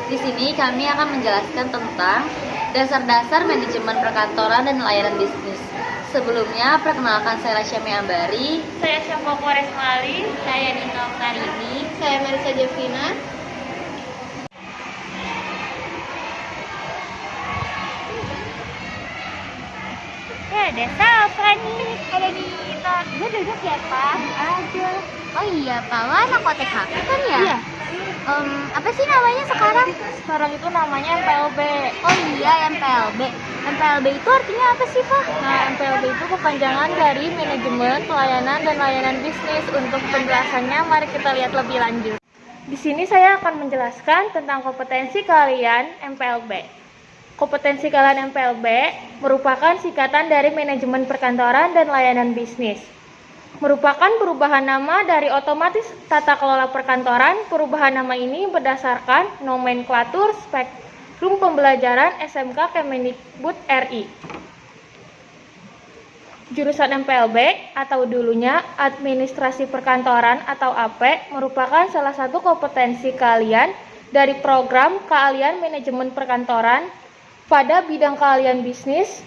Di sini kami akan menjelaskan tentang dasar-dasar manajemen perkantoran dan layanan bisnis. Sebelumnya, perkenalkan saya Syami Ambari. Saya Syampo Resmali. Saya Nino Karini. Saya Marisa Jevina. Ya, ada Safra nih. Ada Nita. Gue duduk ya, Pak? Aja. Oh iya, Pak, lo anak OTKP kan ya? Iya. Apa sih namanya sekarang? Sekarang itu namanya MPLB. Oh iya, MPLB. MPLB itu artinya apa sih, Pak? Nah, MPLB itu kepanjangan dari Manajemen Pelayanan dan Layanan Bisnis. Untuk penjelasannya, mari kita lihat lebih lanjut. Di sini saya akan menjelaskan tentang kompetensi kalian MPLB. Kompetensi kalian MPLB merupakan singkatan dari Manajemen Perkantoran dan Layanan Bisnis. Merupakan perubahan nama dari otomatis tata kelola perkantoran. Perubahan nama ini berdasarkan nomenklatur spektrum pembelajaran SMK Kemendikbud RI. Jurusan MPLB atau dulunya Administrasi Perkantoran atau AP merupakan salah satu kompetensi kalian dari program keahlian manajemen perkantoran pada bidang keahlian bisnis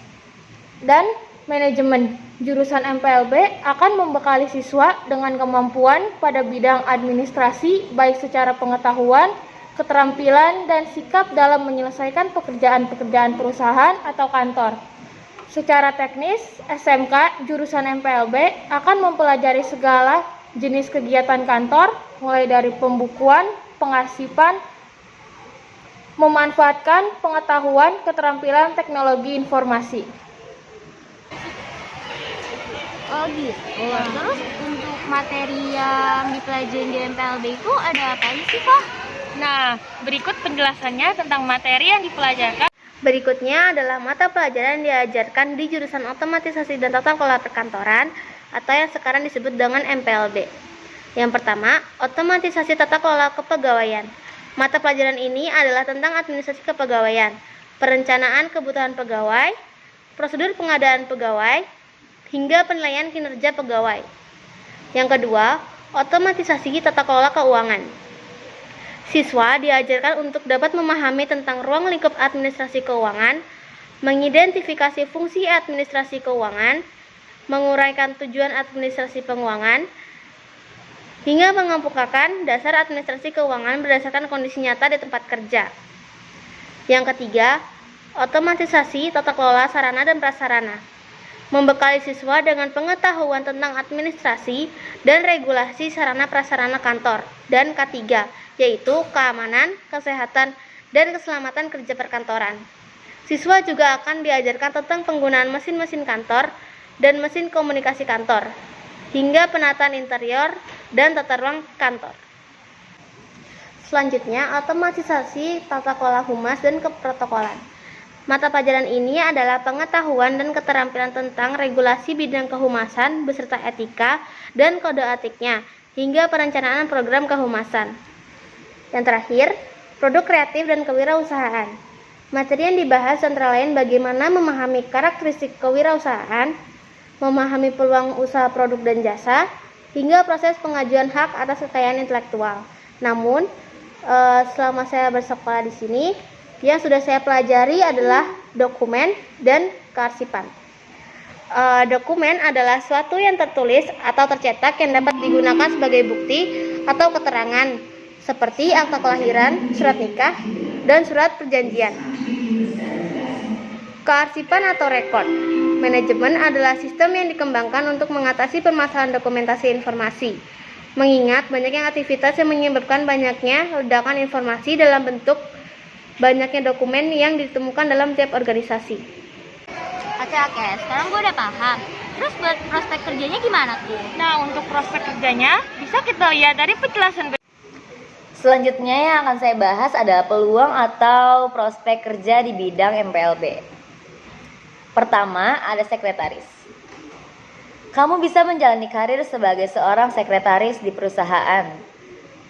dan manajemen. Jurusan MPLB akan membekali siswa dengan kemampuan pada bidang administrasi baik secara pengetahuan, keterampilan, dan sikap dalam menyelesaikan pekerjaan-pekerjaan perusahaan atau kantor. Secara teknis, SMK jurusan MPLB akan mempelajari segala jenis kegiatan kantor, mulai dari pembukuan, pengarsipan, memanfaatkan pengetahuan, keterampilan, teknologi informasi. Oh gitu. Terus untuk materi yang dipelajari di MPLB itu ada apa sih, Pak? Nah, berikut penjelasannya tentang materi yang dipelajarkan. Berikutnya adalah mata pelajaran yang diajarkan di jurusan Otomatisasi dan Tata Kelola Perkantoran atau yang sekarang disebut dengan MPLB. Yang pertama, Otomatisasi Tata Kelola Kepegawaian. Mata pelajaran ini adalah tentang administrasi kepegawaian, perencanaan kebutuhan pegawai, prosedur pengadaan pegawai, hingga penilaian kinerja pegawai. Yang kedua, Otomatisasi tata kelola keuangan. Siswa diajarkan untuk dapat memahami tentang ruang lingkup administrasi keuangan, mengidentifikasi fungsi administrasi keuangan, menguraikan tujuan administrasi keuangan, hingga mengemukakan dasar administrasi keuangan berdasarkan kondisi nyata di tempat kerja. Yang ketiga, Otomatisasi tata kelola sarana dan prasarana. Membekali siswa dengan pengetahuan tentang administrasi dan regulasi sarana prasarana kantor. Dan ketiga, yaitu keamanan, kesehatan, dan keselamatan kerja perkantoran. Siswa juga akan diajarkan tentang penggunaan mesin-mesin kantor dan mesin komunikasi kantor, hingga penataan interior dan tata ruang kantor. Selanjutnya, Otomatisasi tata kelola humas dan keprotokolan. Mata pelajaran ini adalah pengetahuan dan keterampilan tentang regulasi bidang kehumasan beserta etika dan kode etiknya, hingga perencanaan program kehumasan. Yang terakhir, produk kreatif dan kewirausahaan. Materi yang dibahas antara lain bagaimana memahami karakteristik kewirausahaan, memahami peluang usaha produk dan jasa, hingga proses pengajuan hak atas kekayaan intelektual. Namun, selama saya bersekolah di sini, yang sudah saya pelajari adalah dokumen dan kearsipan. Dokumen adalah suatu yang tertulis atau tercetak yang dapat digunakan sebagai bukti atau keterangan, seperti akta kelahiran, surat nikah, dan surat perjanjian. Kearsipan atau rekod. Manajemen adalah sistem yang dikembangkan untuk mengatasi permasalahan dokumentasi informasi. Mengingat banyaknya aktivitas yang menyebabkan banyaknya ledakan informasi dalam bentuk banyaknya dokumen yang ditemukan dalam tiap organisasi. Oke, sekarang gue udah paham. Terus buat prospek kerjanya gimana tuh? Nah, untuk prospek kerjanya bisa kita lihat dari penjelasan. Selanjutnya yang akan saya bahas adalah peluang atau prospek kerja di bidang MPLB. Pertama, ada sekretaris. Kamu bisa menjalani karir sebagai seorang sekretaris di perusahaan.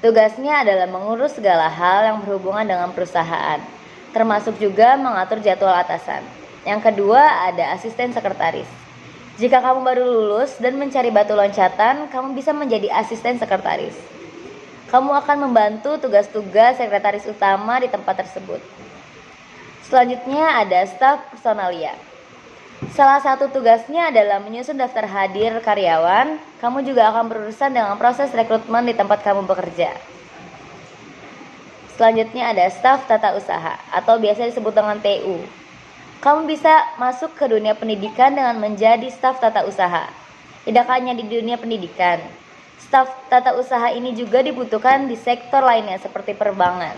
Tugasnya adalah mengurus segala hal yang berhubungan dengan perusahaan, termasuk juga mengatur jadwal atasan. Yang kedua, ada asisten sekretaris. Jika kamu baru lulus dan mencari batu loncatan, kamu bisa menjadi asisten sekretaris. Kamu akan membantu tugas-tugas sekretaris utama di tempat tersebut. Selanjutnya ada staf personalia. Salah satu tugasnya adalah menyusun daftar hadir karyawan. Kamu juga akan berurusan dengan proses rekrutmen di tempat kamu bekerja. Selanjutnya ada staf tata usaha atau biasa disebut dengan TU. Kamu bisa masuk ke dunia pendidikan dengan menjadi staf tata usaha. Tidak hanya di dunia pendidikan, staf tata usaha ini juga dibutuhkan di sektor lainnya seperti perbankan.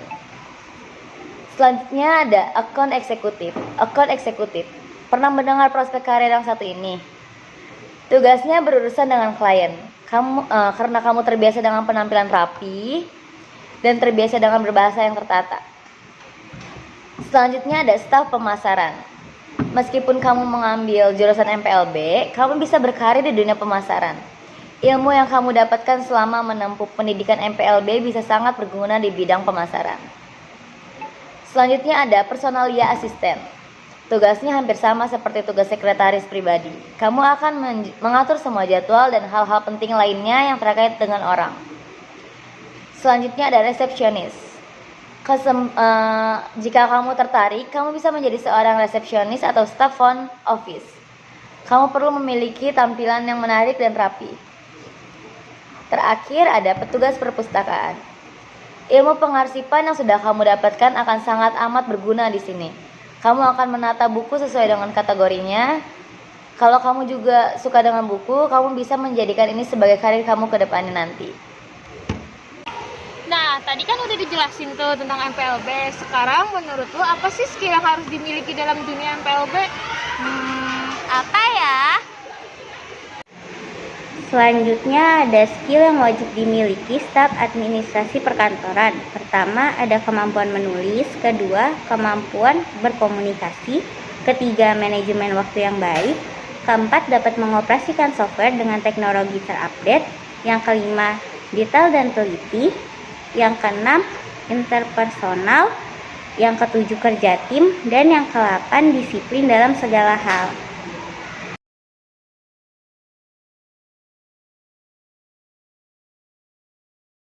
Selanjutnya ada account eksekutif. Account eksekutif. Pernah mendengar prospek karir yang satu ini? Tugasnya berurusan dengan klien. Karena kamu terbiasa dengan penampilan rapi dan terbiasa dengan berbahasa yang tertata. Selanjutnya ada staf pemasaran. Meskipun kamu mengambil jurusan MPLB, kamu bisa berkarir di dunia pemasaran. Ilmu yang kamu dapatkan selama menempuh pendidikan MPLB bisa sangat berguna di bidang pemasaran. Selanjutnya ada personalia asisten. Tugasnya hampir sama seperti tugas sekretaris pribadi. Kamu akan mengatur semua jadwal dan hal-hal penting lainnya yang terkait dengan orang. Selanjutnya ada resepsionis. Jika kamu tertarik, kamu bisa menjadi seorang resepsionis atau staff front office. Kamu perlu memiliki tampilan yang menarik dan rapi. Terakhir ada petugas perpustakaan. Ilmu pengarsipan yang sudah kamu dapatkan akan sangat amat berguna di sini. Kamu akan menata buku sesuai dengan kategorinya. Kalau kamu juga suka dengan buku, kamu bisa menjadikan ini sebagai karir kamu ke depannya nanti. Nah, tadi kan udah dijelasin tuh tentang MPLB. Sekarang menurut lu apa sih skill yang harus dimiliki dalam dunia MPLB? Apa ya? Selanjutnya ada skill yang wajib dimiliki staf administrasi perkantoran. Pertama, ada kemampuan menulis. Kedua, kemampuan berkomunikasi. Ketiga, manajemen waktu yang baik. Keempat, dapat mengoperasikan software dengan teknologi terupdate. Yang kelima, detail dan teliti. Yang keenam, interpersonal. Yang ketujuh, kerja tim. Dan yang kedelapan, disiplin dalam segala hal.